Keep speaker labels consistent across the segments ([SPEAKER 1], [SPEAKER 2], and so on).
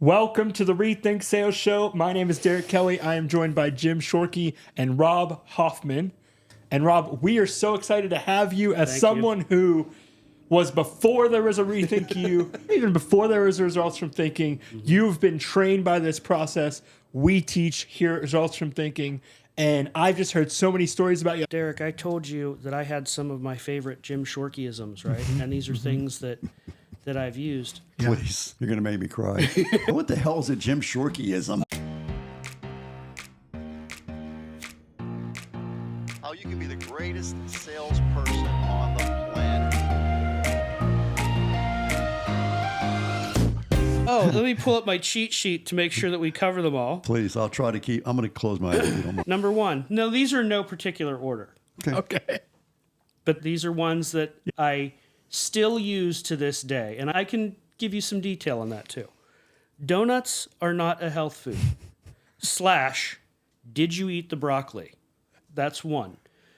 [SPEAKER 1] Welcome to the Rethink Sales Show. My name is Derek Kelly. I am joined by Jim Shorkey and Rob Hoffman. And Rob, we are so excited to have you as someone who was before there was a Rethink You, even before there was Results from Thinking. You've been trained by this process. We teach here at Results from Thinking. And I've just heard so many stories about you.
[SPEAKER 2] Derek, I told you that I had some of my favorite Jim Shorkey-isms, right? And these are things that I've used.
[SPEAKER 3] Please, you're going to make me cry. What the hell is a Jim Shorkey-ism?
[SPEAKER 4] How you can be the greatest salesperson on the planet.
[SPEAKER 2] Oh, let me pull up my cheat sheet to make sure that we cover them all.
[SPEAKER 3] Please, I'll try to keep. I'm going to close my eyes. If you don't mind.
[SPEAKER 2] Number one. No, these are no particular order.
[SPEAKER 1] Okay.
[SPEAKER 2] But these are ones that I still use to this day. And I can give you some detail on that too. Donuts are not a health food. / did you eat the broccoli? That's one.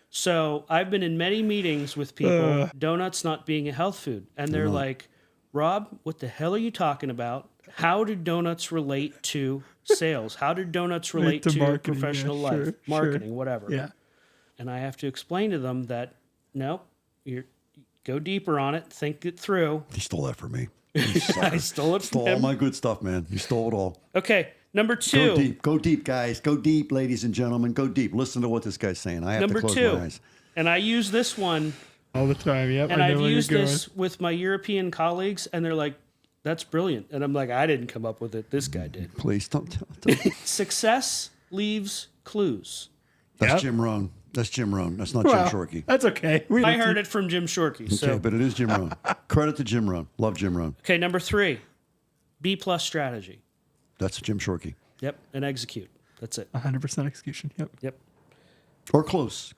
[SPEAKER 2] So I've been in many meetings with people, donuts not being a health food. And they're like, Rob, what the hell are you talking about? How do donuts relate to sales? How do donuts relate to
[SPEAKER 1] marketing,
[SPEAKER 2] professional life? Marketing, whatever.
[SPEAKER 1] Yeah.
[SPEAKER 2] And I have to explain to them that, no, you go deeper on it, think it through.
[SPEAKER 3] He stole that from me.
[SPEAKER 2] I stole it from
[SPEAKER 3] Stole
[SPEAKER 2] him.
[SPEAKER 3] all my good stuff, man. You stole it all.
[SPEAKER 2] Okay, number two.
[SPEAKER 3] Go deep. Go deep, guys. Go deep, ladies and gentlemen. Go deep. Listen to what this guy's saying. I have
[SPEAKER 2] Number
[SPEAKER 3] to close
[SPEAKER 2] two.
[SPEAKER 3] my eyes.
[SPEAKER 2] And I use this one,
[SPEAKER 1] All the time, yep.
[SPEAKER 2] and
[SPEAKER 1] I know
[SPEAKER 2] I've
[SPEAKER 1] where
[SPEAKER 2] used
[SPEAKER 1] you're
[SPEAKER 2] this with my European colleagues, and they're like, that's brilliant. And I'm like, I didn't come up with it. This guy did.
[SPEAKER 3] Please don't tell.
[SPEAKER 2] Success leaves clues.
[SPEAKER 3] That's
[SPEAKER 1] Yep.
[SPEAKER 3] Jim Rohn. That's Jim Rohn. That's not
[SPEAKER 1] Well,
[SPEAKER 3] Jim Shorkey.
[SPEAKER 1] That's okay.
[SPEAKER 2] I heard it from Jim Shorkey.
[SPEAKER 3] Okay,
[SPEAKER 2] So,
[SPEAKER 3] but it is Jim Rohn. Credit to Jim Rohn. Love Jim Rohn.
[SPEAKER 2] okay, number three, B+ strategy.
[SPEAKER 3] That's Jim Shorkey.
[SPEAKER 2] Yep, and execute. That's it.
[SPEAKER 1] 100% execution. Yep.
[SPEAKER 2] Yep.
[SPEAKER 3] Or close.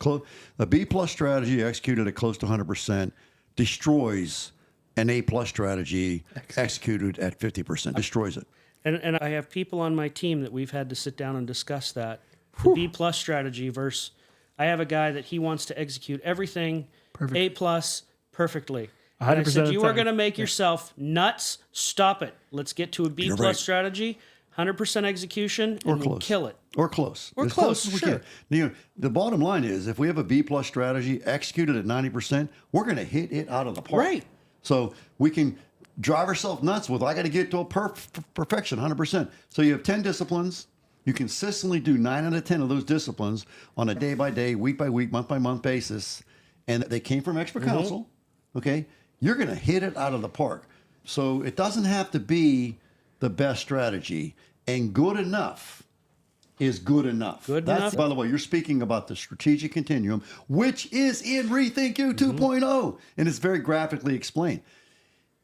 [SPEAKER 3] A B+ strategy executed at close to 100% destroys an A+ strategy executed at 50%. Destroys it.
[SPEAKER 2] And I have people on my team that we've had to sit down and discuss that. The B+ strategy versus I have a guy that he wants to execute everything A+ perfectly. And I
[SPEAKER 1] 100%
[SPEAKER 2] said,
[SPEAKER 1] of the
[SPEAKER 2] you are
[SPEAKER 1] time.
[SPEAKER 2] going to make yourself nuts. Stop it. Let's get to a B+
[SPEAKER 3] You're right.
[SPEAKER 2] strategy, 100% execution,
[SPEAKER 3] Or
[SPEAKER 2] and we'll
[SPEAKER 3] close.
[SPEAKER 2] kill it.
[SPEAKER 3] Or close.
[SPEAKER 2] Or
[SPEAKER 3] As
[SPEAKER 2] close,
[SPEAKER 3] as we
[SPEAKER 2] sure.
[SPEAKER 3] can. You know, the bottom line is if we have a B+ strategy executed at 90%, we're going to hit it out of the park.
[SPEAKER 2] Right.
[SPEAKER 3] So we can drive ourselves nuts with, I got to get to a perfection, 100%. So you have 10 disciplines. You consistently do 9 out of 10 of those disciplines on a day-by-day, week-by-week, month-by-month basis, and they came from expert counsel, okay? You're going to hit it out of the park. So it doesn't have to be the best strategy, and good enough is good enough.
[SPEAKER 2] Good enough.
[SPEAKER 3] By the way, you're speaking about the strategic continuum, which is in Rethink You 2.0, and it's very graphically explained.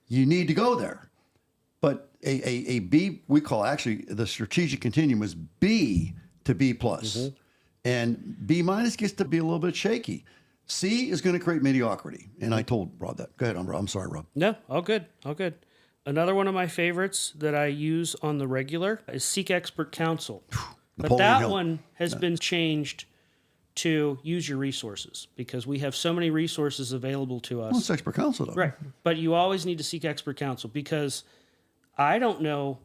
[SPEAKER 3] You need to go there. But a B, we call actually the strategic continuum is B to B+. And B- gets to be a little bit shaky. C is going to create mediocrity. And I told Rob that. Go ahead, I'm sorry, Rob.
[SPEAKER 2] No, all good. All good. Another one of my favorites that I use on the regular is seek expert counsel. But
[SPEAKER 3] Napoleon
[SPEAKER 2] that
[SPEAKER 3] Hill.
[SPEAKER 2] one has been changed to use your resources because we have so many resources available to us.
[SPEAKER 3] Well, it's expert counsel, though.
[SPEAKER 2] Right. But you always need to seek expert counsel because I don't know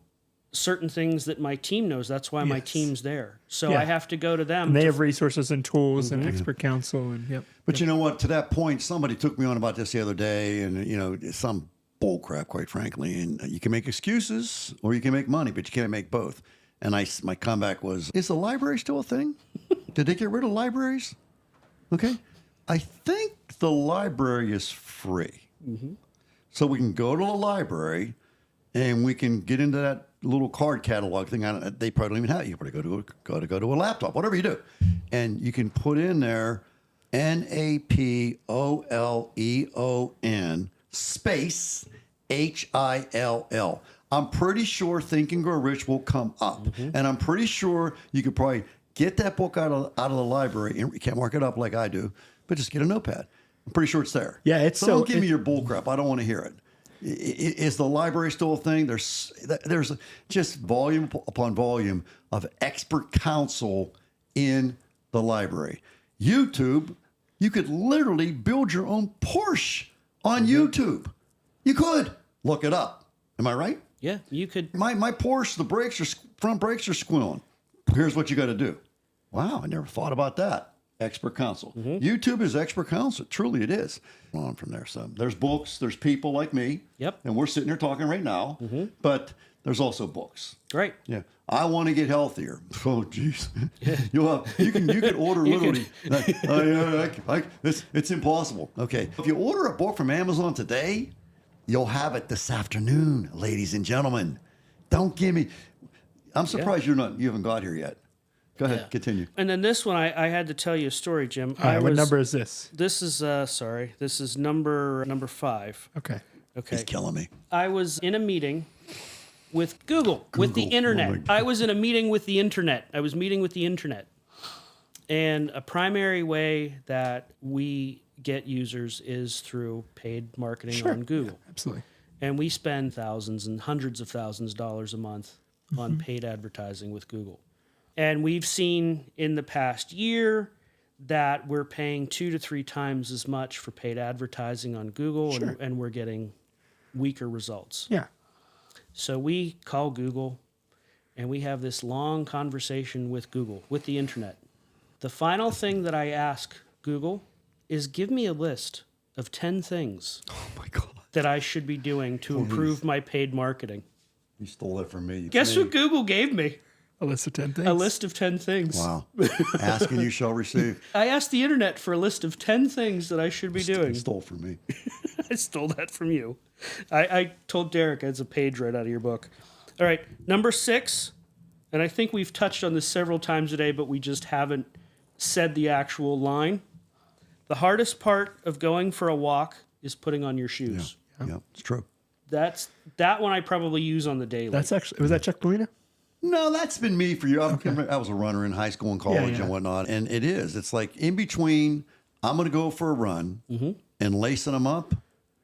[SPEAKER 2] certain things that my team knows. That's why my
[SPEAKER 1] Yes.
[SPEAKER 2] team's there. So
[SPEAKER 1] Yeah.
[SPEAKER 2] I have to go to them.
[SPEAKER 1] And they
[SPEAKER 2] to-
[SPEAKER 1] have resources and tools and expert counsel and yep.
[SPEAKER 3] But you know what? To that point, somebody took me on about this the other day, and you know, some bull crap, quite frankly. And you can make excuses or you can make money, but you can't make both. And my comeback was, is the library still a thing? Did they get rid of libraries? Okay. I think the library is free. So we can go to the library and we can get into that little card catalog thing. They probably don't even have it. You probably go to a laptop, whatever you do. And you can put in there NAPOLEON space HILL. I'm pretty sure Think and Grow Rich will come up. And I'm pretty sure you could probably get that book out of the library. And you can't mark it up like I do, but just get a notepad. I'm pretty sure it's there.
[SPEAKER 1] Yeah, it's
[SPEAKER 3] so
[SPEAKER 1] so-
[SPEAKER 3] don't give me your bull crap. I don't want to hear it. Is the library still a thing? There's just volume upon volume of expert counsel in the library. YouTube, you could literally build your own Porsche on YouTube. You could look it up. Am I right?
[SPEAKER 2] Yeah, you could.
[SPEAKER 3] My Porsche, front brakes are squealing. Here's what you got to do. Wow, I never thought about that. Expert counsel. YouTube is expert counsel. Truly, it is. On from there. So there's books. There's people like me.
[SPEAKER 2] Yep.
[SPEAKER 3] And we're sitting here talking right now. But there's also books.
[SPEAKER 2] Right.
[SPEAKER 3] Yeah. I want to get healthier. Oh, jeez. You can order literally. It's impossible. Okay. If you order a book from Amazon today, you'll have it this afternoon, ladies and gentlemen. Don't give me. I'm surprised you haven't got here yet. Go ahead, continue.
[SPEAKER 2] And then this one, I had to tell you a story, Jim.
[SPEAKER 1] All right, what number is this?
[SPEAKER 2] This is this is number 5.
[SPEAKER 1] Okay.
[SPEAKER 2] Okay.
[SPEAKER 3] He's killing me.
[SPEAKER 2] I was in a meeting with Google, with the internet.
[SPEAKER 3] Oh my God.
[SPEAKER 2] I was in a meeting with the internet. I was meeting with the internet. And a primary way that we get users is through paid marketing on Google.
[SPEAKER 1] Absolutely.
[SPEAKER 2] And we spend thousands and hundreds of thousands of dollars a month on paid advertising with Google. And we've seen in the past year that we're paying 2 to 3 times as much for paid advertising on Google, and we're getting weaker results.
[SPEAKER 1] Yeah.
[SPEAKER 2] So we call Google, and we have this long conversation with Google, with the internet. The final thing that I ask Google is give me a list of 10 things
[SPEAKER 3] Oh my God.
[SPEAKER 2] that I should be doing to improve my paid marketing.
[SPEAKER 3] You stole that from me.
[SPEAKER 2] Guess what Google gave me?
[SPEAKER 1] A list of 10 things.
[SPEAKER 2] A list of 10 things.
[SPEAKER 3] Wow. Ask and you shall receive.
[SPEAKER 2] I asked the internet for a list of 10 things that I should be doing.
[SPEAKER 3] You stole from me.
[SPEAKER 2] I stole that from you. I told Derek it's a page right out of your book. All right, number 6, and I think we've touched on this several times today, but we just haven't said the actual line. The hardest part of going for a walk is putting on your shoes.
[SPEAKER 3] Yeah, it's true.
[SPEAKER 2] That one I probably use on the daily.
[SPEAKER 1] That's actually, was that Chuck Polina?
[SPEAKER 3] No, that's been me for you. I was a runner in high school and college and whatnot. And it is. It's like in between, I'm going to go for a run and lacing them up.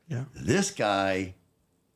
[SPEAKER 1] Yeah.
[SPEAKER 3] This guy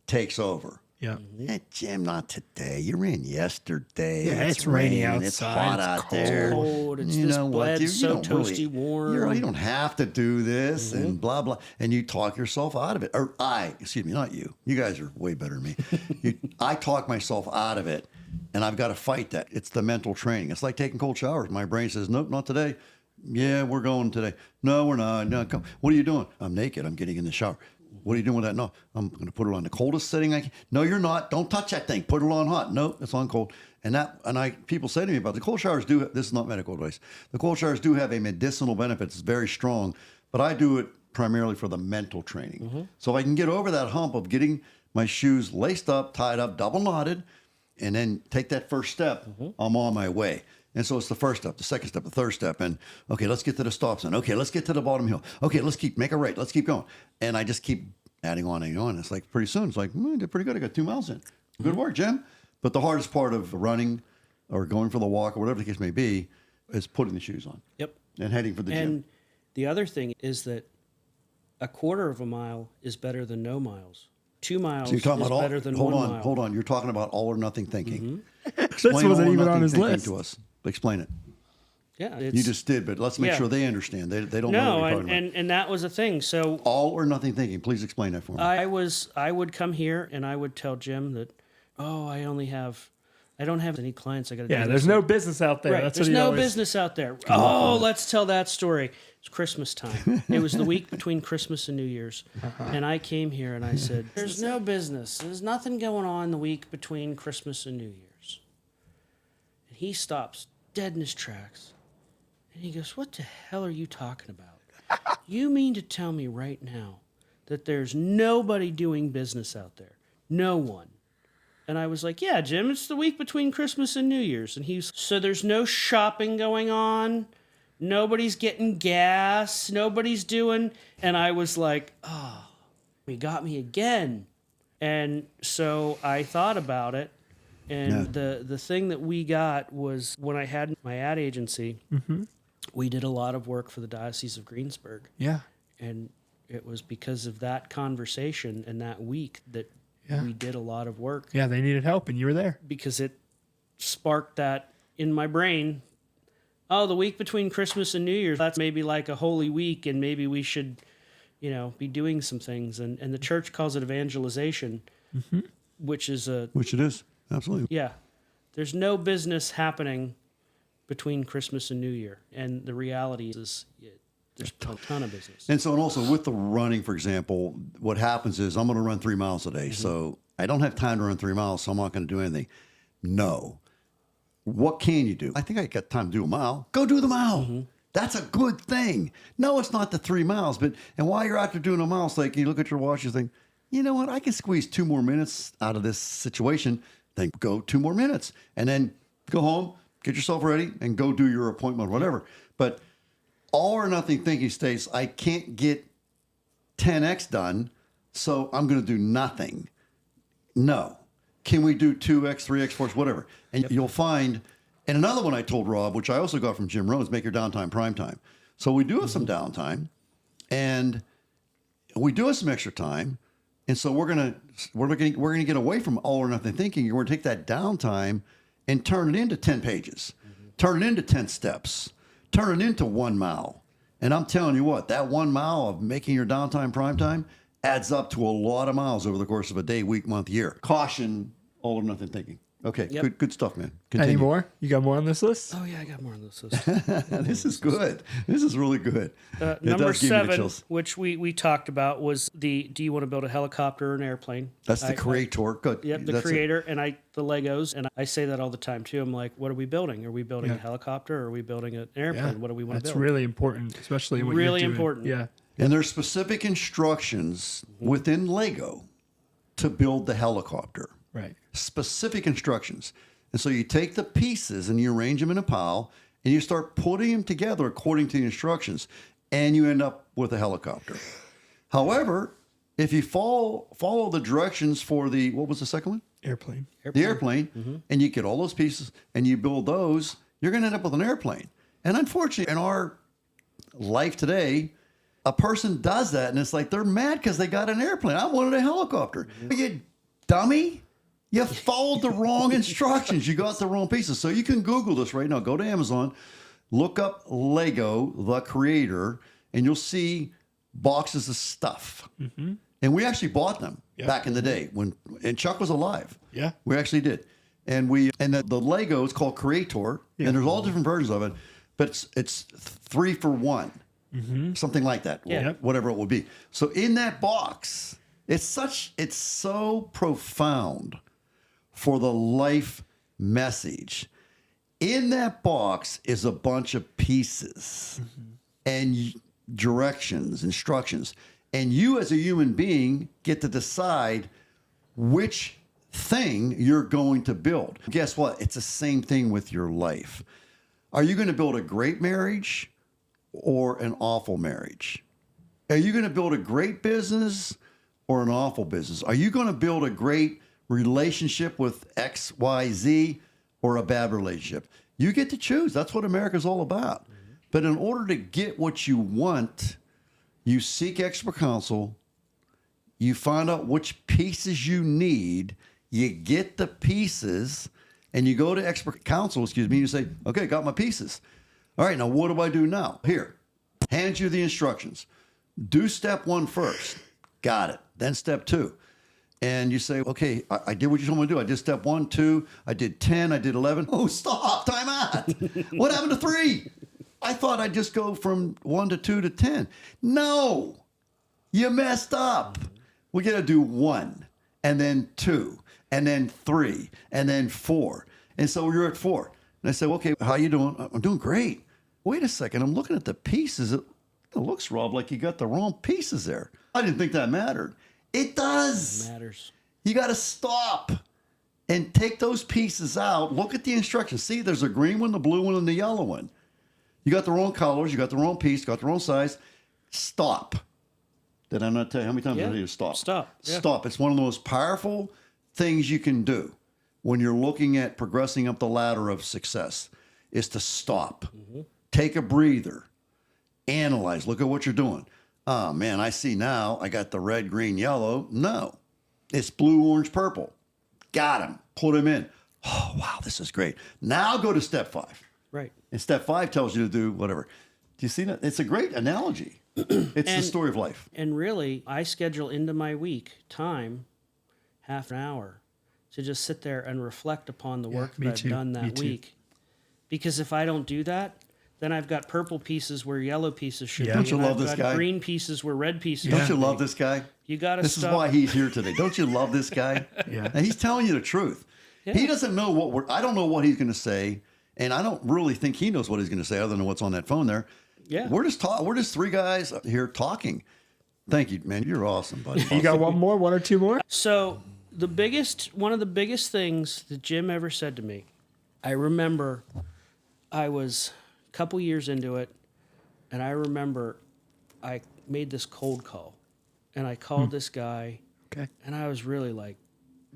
[SPEAKER 3] takes over.
[SPEAKER 1] Yeah.
[SPEAKER 3] Hey, Jim, not today. You're in yesterday.
[SPEAKER 1] Yeah, it's rainy
[SPEAKER 3] rain. It's
[SPEAKER 1] outside.
[SPEAKER 3] hot
[SPEAKER 1] It's
[SPEAKER 3] out there.
[SPEAKER 2] cold. It's
[SPEAKER 3] You
[SPEAKER 2] this
[SPEAKER 3] know what?
[SPEAKER 2] bread
[SPEAKER 3] You
[SPEAKER 2] so
[SPEAKER 3] don't
[SPEAKER 2] toasty warm.
[SPEAKER 3] You don't have to do this and blah, blah. And you talk yourself out of it. Or excuse me, not you. You guys are way better than me. I talk myself out of it. And I've got to fight that. It's the mental training. It's like taking cold showers. My brain says, nope, not today. Yeah, we're going today. No, we're not. No, come. What are you doing? I'm naked. I'm getting in the shower. What are you doing with that? No, I'm going to put it on the coldest setting I can. No, you're not. Don't touch that thing. Put it on hot. No, it's on cold. People say to me about the cold showers this is not medical advice. The cold showers do have a medicinal benefit. It's very strong, but I do it primarily for the mental training. So if I can get over that hump of getting my shoes laced up, tied up, double knotted, and then take that first step, I'm on my way. And so it's the first step, the second step, the third step. And okay, let's get to the stop sign. Okay, let's get to the bottom hill. Okay, make a right. Let's keep going. And I just keep adding on and on. It's like pretty soon, it's like, I did pretty good. I got 2 miles in. Good work, Jim. But the hardest part of running or going for the walk or whatever the case may be is putting the shoes on.
[SPEAKER 2] Yep.
[SPEAKER 3] And heading for the gym.
[SPEAKER 2] And the other thing is that a quarter of a mile is better than no miles. 2 miles
[SPEAKER 3] So you're talking
[SPEAKER 2] is
[SPEAKER 3] about
[SPEAKER 2] better than 1 mile.
[SPEAKER 3] Hold on. You're talking about all or nothing thinking.
[SPEAKER 1] This wasn't even on his list.
[SPEAKER 3] To us. Explain it.
[SPEAKER 2] Yeah,
[SPEAKER 3] You just did, but let's make sure they understand. They don't know
[SPEAKER 2] no,
[SPEAKER 3] what you're talking about.
[SPEAKER 2] and that was a thing. So
[SPEAKER 3] All or nothing thinking. Please explain that for me.
[SPEAKER 2] I would come here and I would tell Jim that, I don't have any clients. I got to
[SPEAKER 1] Yeah,
[SPEAKER 2] do
[SPEAKER 1] there's
[SPEAKER 2] this.
[SPEAKER 1] no business out there.
[SPEAKER 2] Right.
[SPEAKER 1] That's
[SPEAKER 2] There's
[SPEAKER 1] what he
[SPEAKER 2] no
[SPEAKER 1] always-
[SPEAKER 2] business out there. Oh, let's tell that story. It's Christmas time. It was the week between Christmas and New Year's. And I came here and I said, there's no business. There's nothing going on the week between Christmas and New Year's. And he stops dead in his tracks. And he goes, what the hell are you talking about? You mean to tell me right now that there's nobody doing business out there? No one. And I was like, yeah, Jim, it's the week between Christmas and New Year's. And so there's no shopping going on. Nobody's getting gas. Nobody's doing. And I was like, he got me again. And so I thought about it. And the thing that we got was when I had my ad agency, we did a lot of work for the Diocese of Greensburg.
[SPEAKER 1] Yeah.
[SPEAKER 2] And it was because of that conversation and that week that we did a lot of work.
[SPEAKER 1] Yeah, they needed help, and you were there.
[SPEAKER 2] Because it sparked that in my brain. Oh, the week between Christmas and New Year's, that's maybe like a holy week, and maybe we should, be doing some things. And the church calls it evangelization. which is
[SPEAKER 3] Which it is. Absolutely.
[SPEAKER 2] yeah. There's no business happening between Christmas and New Year, and the reality is there's a ton of business.
[SPEAKER 3] And so, and also with the running, for example, what happens is I'm going to run 3 miles a day. So I don't have time to run 3 miles, so I'm not going to do anything. No. What can you do? I think I got time to do a mile. Go do the mile. That's a good thing. No, it's not the 3 miles, and while you're out there doing a mile, it's like you look at your watch, you think, you know what? I can squeeze 2 more minutes out of this situation. Then go 2 more minutes, and then go home, get yourself ready, and go do your appointment, whatever. But all or nothing thinking states, I can't get 10x done, so I'm going to do nothing. No. Can we do 2x, 3x, 4x, whatever? And you'll find, and another one I told Rob, which I also got from Jim Rohn, is make your downtime prime time. So we do have some downtime, and we do have some extra time, and so we're gonna get away from all or nothing thinking. We're going to take that downtime and turn it into 10 pages, turn it into 10 steps, turn it into 1 mile. And I'm telling you what, that 1 mile of making your downtime prime time adds up to a lot of miles over the course of a day, week, month, year. Caution, all or nothing thinking. Okay, good stuff, man. Continue.
[SPEAKER 1] Any more? You got more on this list?
[SPEAKER 2] Oh yeah, I got more on this list.
[SPEAKER 3] This is good. This is really good. It
[SPEAKER 2] Number
[SPEAKER 3] does give me the
[SPEAKER 2] 7,
[SPEAKER 3] chills.
[SPEAKER 2] which we talked about, was do you want to build a helicopter or an airplane?
[SPEAKER 3] That's the creator. Good.
[SPEAKER 2] Yep, the
[SPEAKER 3] That's it.
[SPEAKER 2] creator, and the Legos, and I say that all the time too. I'm like, what are we building? Are we building a helicopter, or are we building an airplane? What do we want to
[SPEAKER 1] That's
[SPEAKER 2] build?
[SPEAKER 1] really important, especially when
[SPEAKER 2] Really
[SPEAKER 1] you're doing,
[SPEAKER 2] important.
[SPEAKER 1] Yeah.
[SPEAKER 3] And there's specific instructions within Lego to build the helicopter.
[SPEAKER 1] Right.
[SPEAKER 3] Specific instructions. And so you take the pieces and you arrange them in a pile and you start putting them together according to the instructions, and you end up with a helicopter. However, if you follow the directions for what was the second one?
[SPEAKER 1] Airplane.
[SPEAKER 3] The airplane, and you get all those pieces and you build those, you're going to end up with an airplane. And unfortunately, in our life today, a person does that and it's like they're mad because they got an airplane. I wanted a helicopter. You dummy. You followed the wrong instructions. You got the wrong pieces. So you can Google this right now. Go to Amazon, look up Lego, the creator, and you'll see boxes of stuff. And we actually bought them back in the day and Chuck was alive.
[SPEAKER 1] Yeah.
[SPEAKER 3] We actually did. And the Lego is called Creator, and there's all different versions of it, but it's 3 for 1. Something like that.
[SPEAKER 2] Yeah.
[SPEAKER 3] Whatever it will be. So in that box, it's so profound for the life message. In that box is a bunch of pieces and directions, instructions. And you as a human being get to decide which thing you're going to build. Guess what? It's the same thing with your life. Are you going to build a great marriage or an awful marriage? Are you going to build a great business or an awful business? Are you going to build a great relationship with XYZ or a bad relationship? You get to choose. That's what America's all about. But in order to get what you want, you seek expert counsel, you find out which pieces you need, you get the pieces, and you go to expert counsel, you say, okay, got my pieces. All right, now what do I do now? Here, hands you the instructions. Do step 1 first. Got it. Then step 2. And you say, okay, I did what you told me to do. I did step 1, 2, I did 10, I did 11. Oh, stop, time out. What happened to 3? I thought I'd just go from 1 to 2 to 10. No, you messed up. We got to do 1, and then 2, and then 3, and then 4. And so you're at 4. And I said, okay, how you doing? I'm doing great. Wait a second, I'm looking at the pieces. It looks, Rob, like you got the wrong pieces there. I didn't think that mattered. It does.
[SPEAKER 2] It matters.
[SPEAKER 3] You got to stop and take those pieces out. Look at the instructions. See, there's a green one, the blue one, and the yellow one. You got the wrong colors. You got the wrong piece. You got the wrong size. Stop. Did I not tell you how many times I tell you to stop?
[SPEAKER 2] Stop. Yeah.
[SPEAKER 3] Stop. It's one of the most powerful things you can do when you're looking at progressing up the ladder of success is to stop. Take a breather. Analyze. Look at what you're doing. Oh, man, I see now. I got the red, green, yellow. No. It's blue, orange, purple. Got him. Put him in. Oh, wow, this is great. Now go to step 5.
[SPEAKER 2] Right.
[SPEAKER 3] And step 5 tells you to do whatever. Do you see that? It's a great analogy. It's the story of life.
[SPEAKER 2] And really, I schedule into my week time, half an hour, to just sit there and reflect upon the work
[SPEAKER 1] me
[SPEAKER 2] that I've
[SPEAKER 1] too.
[SPEAKER 2] done
[SPEAKER 1] Me
[SPEAKER 2] that
[SPEAKER 1] too.
[SPEAKER 2] week. Because if I don't do that, then I've got purple pieces where yellow pieces should
[SPEAKER 1] Yeah.
[SPEAKER 2] be.
[SPEAKER 3] Don't you
[SPEAKER 2] and
[SPEAKER 3] love
[SPEAKER 2] I've
[SPEAKER 3] this
[SPEAKER 2] got
[SPEAKER 3] guy?
[SPEAKER 2] green pieces where red pieces
[SPEAKER 3] Don't
[SPEAKER 2] should
[SPEAKER 3] you love
[SPEAKER 2] be.
[SPEAKER 3] this guy?
[SPEAKER 2] You got to
[SPEAKER 3] This
[SPEAKER 2] stop.
[SPEAKER 3] is why he's here today. Don't you love this guy?
[SPEAKER 1] Yeah.
[SPEAKER 3] And he's telling you the truth.
[SPEAKER 2] Yeah.
[SPEAKER 3] He doesn't know I don't know what he's going to say. And I don't really think he knows what he's going to say other than what's on that phone there.
[SPEAKER 2] Yeah.
[SPEAKER 3] We're just three guys here talking. Thank you, man. You're awesome, buddy.
[SPEAKER 1] You got one or two more?
[SPEAKER 2] So one of the biggest things that Jim ever said to me, I remember I was a couple years into it, and I remember I made this cold call, and I called this guy,
[SPEAKER 1] Okay.
[SPEAKER 2] and I was really like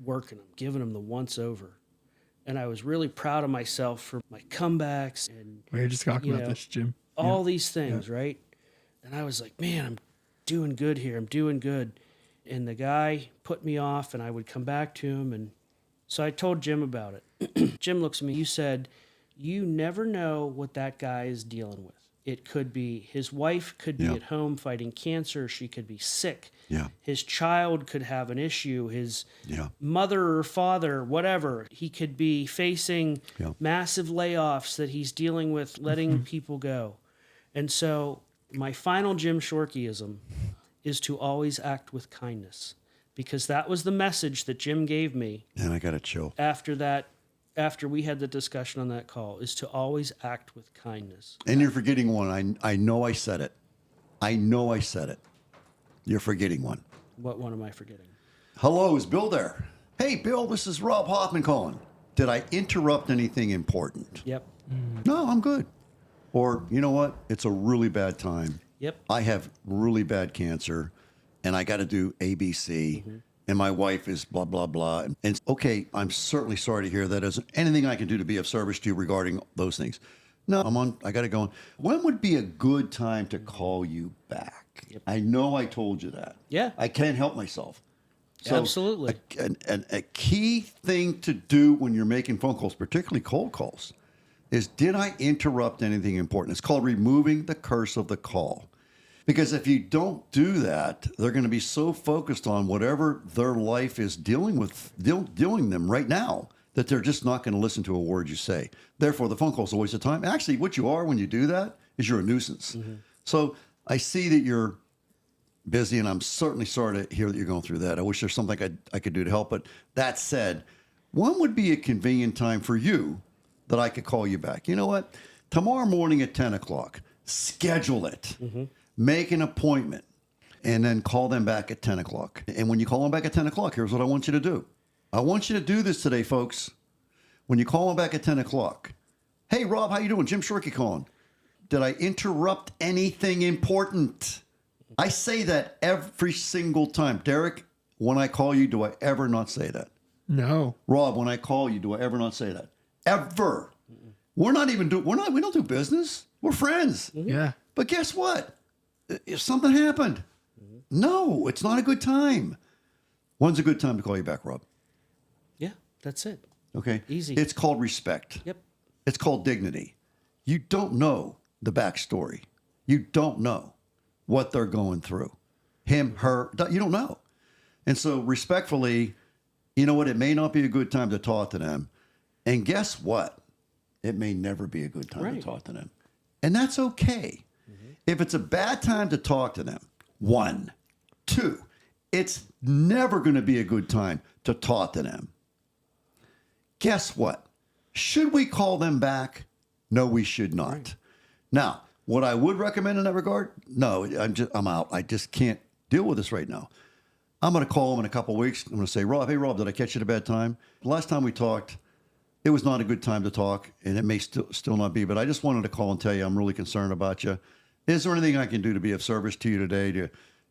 [SPEAKER 2] working him, giving him the once over. And I was really proud of myself for my comebacks and
[SPEAKER 1] We were just talking
[SPEAKER 2] You
[SPEAKER 1] about
[SPEAKER 2] know,
[SPEAKER 1] this, Jim.
[SPEAKER 2] all these things, right? And I was like, man, I'm doing good here. I'm doing good. And the guy put me off, and I would come back to him. And so I told Jim about it. Jim looks at me. You said, you never know what that guy is dealing with. It could be his wife could be
[SPEAKER 3] Yeah.
[SPEAKER 2] at home fighting cancer. She could be sick.
[SPEAKER 3] Yeah.
[SPEAKER 2] His child could have an issue. His
[SPEAKER 3] Yeah.
[SPEAKER 2] mother or father, whatever. He could be facing
[SPEAKER 3] Yeah.
[SPEAKER 2] massive layoffs that he's dealing with, letting people go. And so my final Jim Shorkey-ism is to always act with kindness, because that was the message that Jim gave me
[SPEAKER 3] And I got to chill.
[SPEAKER 2] after we had the discussion on that call, is to always act with kindness.
[SPEAKER 3] And you're forgetting one. I know I said it. I know I said it. You're forgetting one.
[SPEAKER 2] What one am I forgetting?
[SPEAKER 3] Hello, is Bill there? Hey, Bill, this is Rob Hoffman calling. Did I interrupt anything important?
[SPEAKER 2] Yep.
[SPEAKER 3] No, I'm good. Or, you know what? It's a really bad time.
[SPEAKER 2] Yep.
[SPEAKER 3] I have really bad cancer and I got to do ABC and my wife is blah, blah, blah. And okay, I'm certainly sorry to hear that. Isn't anything I can do to be of service to you regarding those things? No, I got to go on. When would be a good time to call you back?
[SPEAKER 2] Yep.
[SPEAKER 3] I know I told you that.
[SPEAKER 2] Yeah.
[SPEAKER 3] I can't help myself.
[SPEAKER 2] Absolutely.
[SPEAKER 3] A key thing to do when you're making phone calls, particularly cold calls, is did I interrupt anything important? It's called removing the curse of the call. Because if you don't do that, they're going to be so focused on whatever their life is dealing them right now that they're just not going to listen to a word you say. Therefore, the phone call is a waste of time. Actually, what you are when you do that is you're a nuisance. So I see that you're busy, and I'm certainly sorry to hear that you're going through that. I wish there's something I could do to help. But that said, when would be a convenient time for you that I could call you back? You know what? Tomorrow morning at 10 o'clock, schedule it. Make an appointment, and then call them back at 10 o'clock. And when you call them back at 10 o'clock, here's what I want you to do. I want you to do this today, folks. When you call them back at 10 o'clock, hey, Rob, how you doing? Jim Shorkey calling. Did I interrupt anything important? I say that every single time. Derek, when I call you, do I ever not say that?
[SPEAKER 1] No.
[SPEAKER 3] Rob, when I call you, do I ever not say that? Ever. We don't do business. We're friends.
[SPEAKER 1] Yeah.
[SPEAKER 3] But guess what? If something happened, no, it's not a good time. When's a good time to call you back, Rob?
[SPEAKER 2] Yeah, that's it.
[SPEAKER 3] Okay.
[SPEAKER 2] Easy.
[SPEAKER 3] It's called respect.
[SPEAKER 2] Yep.
[SPEAKER 3] It's called dignity. You don't know the backstory. You don't know what they're going through. Him, her, you don't know. And so respectfully, you know what? It may not be a good time to talk to them. And guess what? It may never be a good time to talk to them. And that's okay. If it's a bad time to talk to them, 1, 2, it's never going to be a good time to talk to them. Guess what? Should we call them back? No, we should not.
[SPEAKER 2] Right.
[SPEAKER 3] Now, what I would recommend in that regard, no, I'm out. I just can't deal with this right now. I'm going to call them in a couple of weeks. I'm going to say, Rob, hey, Rob, did I catch you at a bad time? The last time we talked, it was not a good time to talk, and it may still not be, but I just wanted to call and tell you I'm really concerned about you. Is there anything I can do to be of service to you today? Do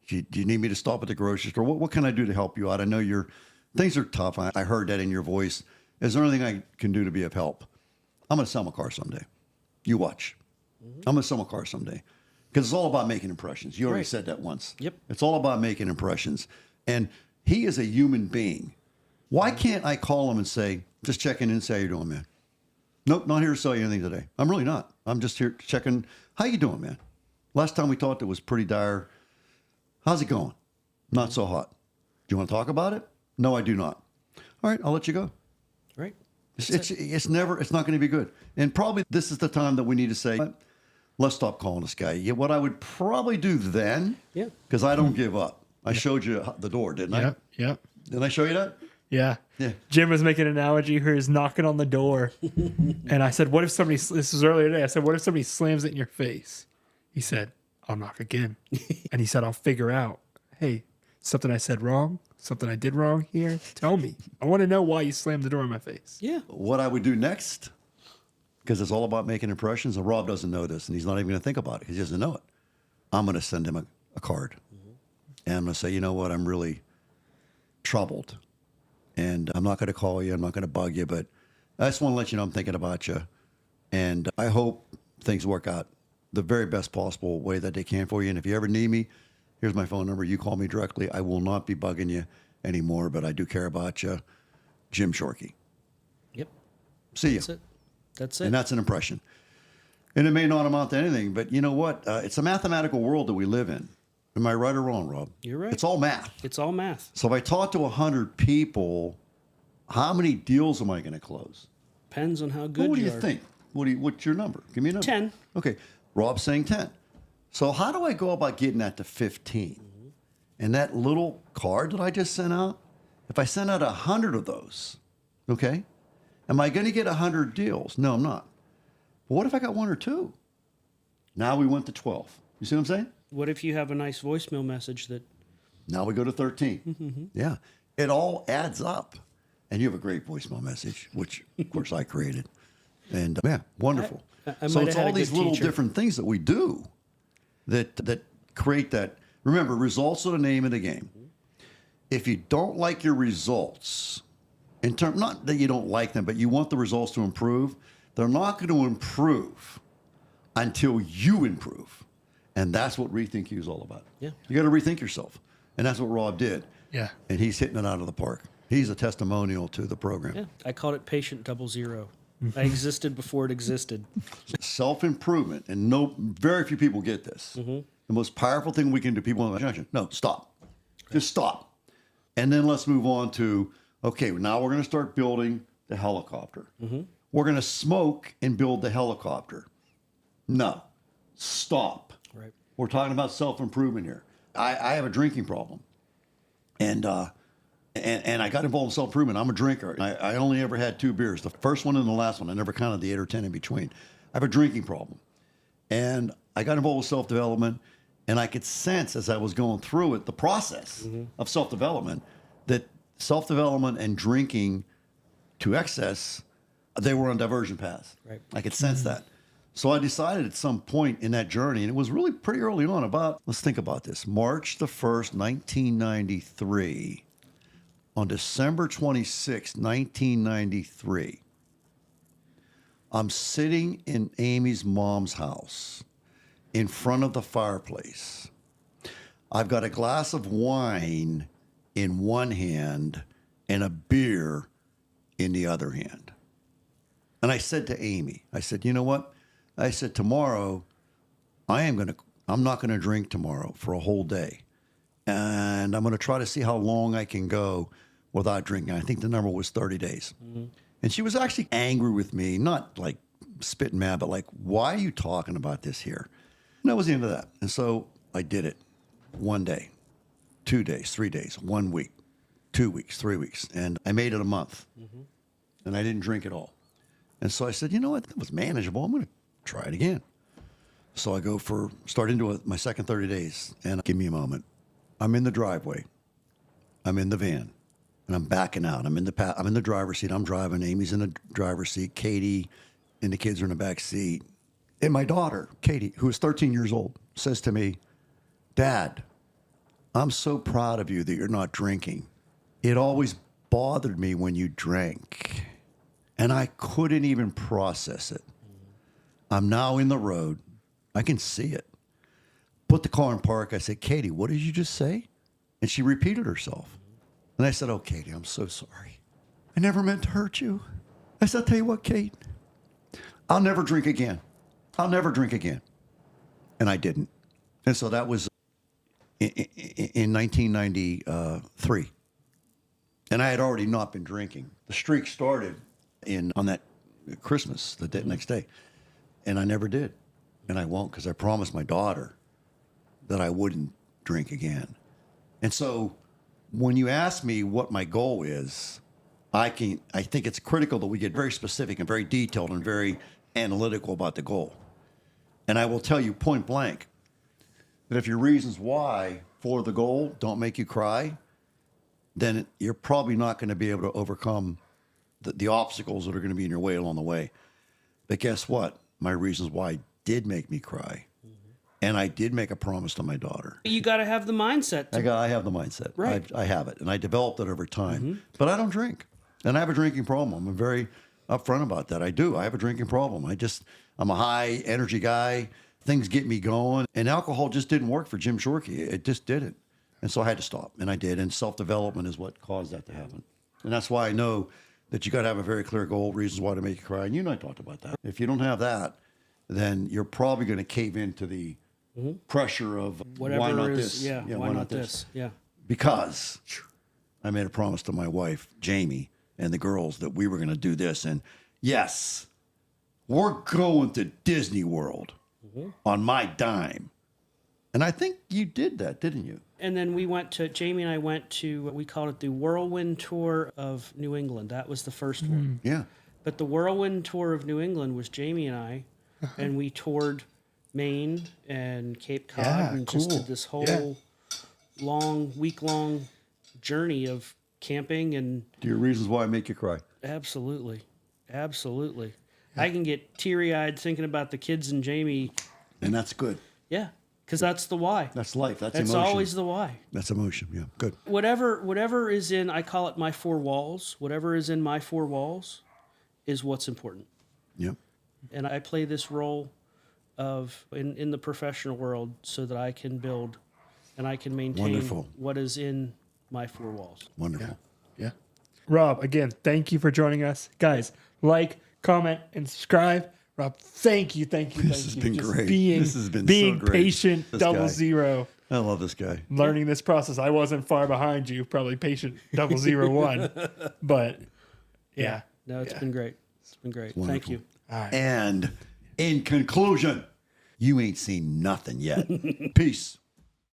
[SPEAKER 3] you need me to stop at the grocery store? What can I do to help you out? I know things are tough. I heard that in your voice. Is there anything I can do to be of help? I'm going to sell my car someday. You watch. I'm going to sell my car someday. Because it's all about making impressions. You already said that once.
[SPEAKER 2] Yep.
[SPEAKER 3] It's all about making impressions. And he is a human being. Why can't I call him and say, just checking in and say, how you doing, man? Nope, not here to sell you anything today. I'm really not. I'm just here checking. How you doing, man? Last time we talked, it was pretty dire. How's it going? Not so hot. Do you want to talk about it? No, I do not. all right, I'll let you go.
[SPEAKER 2] Right.
[SPEAKER 3] It's not going to be good. And probably this is the time that we need to say, let's stop calling this guy. Yeah, what I would probably do then, because I don't give up. I showed you the door, didn't I?
[SPEAKER 1] Yeah.
[SPEAKER 3] Didn't I show you that?
[SPEAKER 1] Yeah.
[SPEAKER 3] Yeah.
[SPEAKER 1] Jim was making an analogy where he's knocking on the door. And I said, what if somebody, this was earlier today, I said, what if somebody slams it in your face? He said, I'll knock again. And he said, I'll figure out, hey, something I said wrong, something I did wrong here. Tell me. I want to know why you slammed the door in my face.
[SPEAKER 2] Yeah.
[SPEAKER 3] What I would do next, because it's all about making impressions, and Rob doesn't know this, and he's not even going to think about it. He doesn't know it. I'm going to send him a card. And I'm going to say, you know what, I'm really troubled. And I'm not going to call you. I'm not going to bug you. But I just want to let you know I'm thinking about you. And I hope things work out the very best possible way that they can for you. And if you ever need me, here's my phone number. You call me directly. I will not be bugging you anymore, but I do care about you. Jim Shorkey.
[SPEAKER 2] Yep.
[SPEAKER 3] See you.
[SPEAKER 2] That's it.
[SPEAKER 3] And that's an impression. And it may not amount to anything, but you know what? It's a mathematical world that we live in. Am I right or wrong, Rob?
[SPEAKER 2] You're right.
[SPEAKER 3] It's all math.
[SPEAKER 2] It's all math.
[SPEAKER 3] So if I talk to 100 people, how many deals am I going to close?
[SPEAKER 2] Depends on how
[SPEAKER 3] Well,
[SPEAKER 2] good
[SPEAKER 3] what do
[SPEAKER 2] you
[SPEAKER 3] you
[SPEAKER 2] are.
[SPEAKER 3] think? What's your number? Give me a number.
[SPEAKER 2] 10.
[SPEAKER 3] Okay. Rob's saying 10. So how do I go about getting that to 15? And that little card that I just sent out, if I send out 100 of those, okay, am I going to get 100 deals? No, I'm not. But what if I got one or two? Now we went to 12. You see what I'm saying?
[SPEAKER 2] What if you have a nice voicemail message that
[SPEAKER 3] Now we go to 13. Yeah. It all adds up. And you have a great voicemail message, which, of course, I created. And, yeah, wonderful.
[SPEAKER 2] I
[SPEAKER 3] So
[SPEAKER 2] might
[SPEAKER 3] it's
[SPEAKER 2] have had
[SPEAKER 3] all
[SPEAKER 2] a
[SPEAKER 3] these
[SPEAKER 2] good
[SPEAKER 3] little
[SPEAKER 2] teacher.
[SPEAKER 3] different things that we do that create that. Remember, results are the name of the game. If you don't like your results, not that you don't like them, but you want the results to improve, they're not going to improve until you improve. And that's what Rethink You is all about.
[SPEAKER 2] Yeah.
[SPEAKER 3] You got to rethink yourself. And that's what Rob did.
[SPEAKER 1] Yeah.
[SPEAKER 3] And he's hitting it out of the park. He's a testimonial to the program.
[SPEAKER 2] Yeah, I called it patient 00. I existed before it existed.
[SPEAKER 3] Self-improvement, and very few people get this. The most powerful thing we can do, people in the no, stop. Just stop. And then let's move on to, okay, now we're going to start building the helicopter. We're going to smoke and build the helicopter. No, stop.
[SPEAKER 2] Right.
[SPEAKER 3] We're talking about self-improvement here. I have a drinking problem. And I got involved in self-improvement. I'm a drinker. I only ever had 2 beers, the first one and the last one. I never counted the 8 or 10 in between. I have a drinking problem. And I got involved with self-development, and I could sense as I was going through it, the process of self-development, that self-development and drinking to excess, they were on diversion paths.
[SPEAKER 2] Right.
[SPEAKER 3] I could sense that. So I decided at some point in that journey, and it was really pretty early on, let's think about this, March the 1st, 1993, on December 26, 1993, I'm sitting in Amy's mom's house in front of the fireplace. I've got a glass of wine in one hand and a beer in the other hand. And I said to Amy, I said, you know what? I said, tomorrow, I'm not going to drink tomorrow for a whole day. And I'm going to try to see how long I can go without drinking. I think the number was 30 days. And she was actually angry with me, not like spitting mad, but like, why are you talking about this here? And that was the end of that. And so I did it 1 day, 2 days, 3 days, 1 week, 2 weeks, 3 weeks. And I made it a month. And I didn't drink at all. And so I said, you know what? That was manageable. I'm going to try it again. So I start into my second 30 days. And give me a moment. I'm in the driveway. I'm in the van. And I'm backing out. I'm in the driver's seat. I'm driving. Amy's in the driver's seat. Katie and the kids are in the back seat. And my daughter, Katie, who is 13 years old, says to me, Dad, I'm so proud of you that you're not drinking. It always bothered me when you drank. And I couldn't even process it. I'm now in the road. I can see it. Put the car in park. I said, Katie, what did you just say? And she repeated herself. And I said, oh, Katie, I'm so sorry. I never meant to hurt you. I said, I'll tell you what, Kate, I'll never drink again. I'll never drink again. And I didn't. And so that was in 1993. And I had already not been drinking. The streak started on that Christmas, the next day. And I never did. And I won't, because I promised my daughter that I wouldn't drink again. And so when you ask me what my goal is, I think it's critical that we get very specific and very detailed and very analytical about the goal. And I will tell you point blank that if your reasons why for the goal don't make you cry, then you're probably not going to be able to overcome the obstacles that are going to be in your way along the way. But guess what? My reasons why did make me cry. And I did make a promise to my daughter.
[SPEAKER 2] You got to have the mindset.
[SPEAKER 3] I have the mindset.
[SPEAKER 2] Right.
[SPEAKER 3] I have it. And I developed it over time. But I don't drink. And I have a drinking problem. I'm very upfront about that. I do. I have a drinking problem. I'm a high energy guy. Things get me going. And alcohol just didn't work for Jim Shorkey. It just didn't. And so I had to stop. And I did. And self-development is what caused that to happen. And that's why I know that you got to have a very clear goal, reasons why to make you cry. And you and I talked about that. If you don't have that, then you're probably going to cave into the pressure of
[SPEAKER 2] Whatever
[SPEAKER 3] why not
[SPEAKER 2] is,
[SPEAKER 3] this?
[SPEAKER 2] Yeah, why not this? Yeah.
[SPEAKER 3] Because I made a promise to my wife, Jamie, and the girls that we were going to do this. And yes, we're going to Disney World on my dime. And I think you did that, didn't you?
[SPEAKER 2] And then Jamie and I went to, we called it the Whirlwind Tour of New England. That was the first one.
[SPEAKER 3] Yeah.
[SPEAKER 2] But the Whirlwind Tour of New England was Jamie and I, and we toured Maine and Cape Cod and just did this whole week-long journey of camping. And
[SPEAKER 3] Do your reasons why make you cry?
[SPEAKER 2] absolutely. I can get teary-eyed thinking about the kids and Jamie.
[SPEAKER 3] And that's good.
[SPEAKER 2] Yeah, because that's the why.
[SPEAKER 3] That's life. That's
[SPEAKER 2] That's
[SPEAKER 3] emotion.
[SPEAKER 2] always the why.
[SPEAKER 3] That's emotion. Yeah, good.
[SPEAKER 2] Whatever is in, I call it my four walls. Whatever is in my four walls is what's important.
[SPEAKER 3] Yep.
[SPEAKER 2] And I play this role of in the professional world so that I can build and I can maintain
[SPEAKER 3] Wonderful.
[SPEAKER 2] what is in my four walls.
[SPEAKER 3] Wonderful.
[SPEAKER 1] Yeah. Rob, again, thank you for joining us. Guys, like, comment, and subscribe. Rob, thank you.
[SPEAKER 3] This has been
[SPEAKER 1] Just
[SPEAKER 3] great.
[SPEAKER 1] Being,
[SPEAKER 3] This has been
[SPEAKER 1] being
[SPEAKER 3] so great.
[SPEAKER 1] patient,
[SPEAKER 3] This
[SPEAKER 1] double
[SPEAKER 3] guy.
[SPEAKER 1] zero.
[SPEAKER 3] I love this guy.
[SPEAKER 1] Learning this process. I wasn't far behind you, probably patient 001. But yeah.
[SPEAKER 2] No, it's been great. It's been great.
[SPEAKER 3] Wonderful.
[SPEAKER 2] Thank you.
[SPEAKER 1] All right.
[SPEAKER 3] And in conclusion, you ain't seen nothing yet. Peace.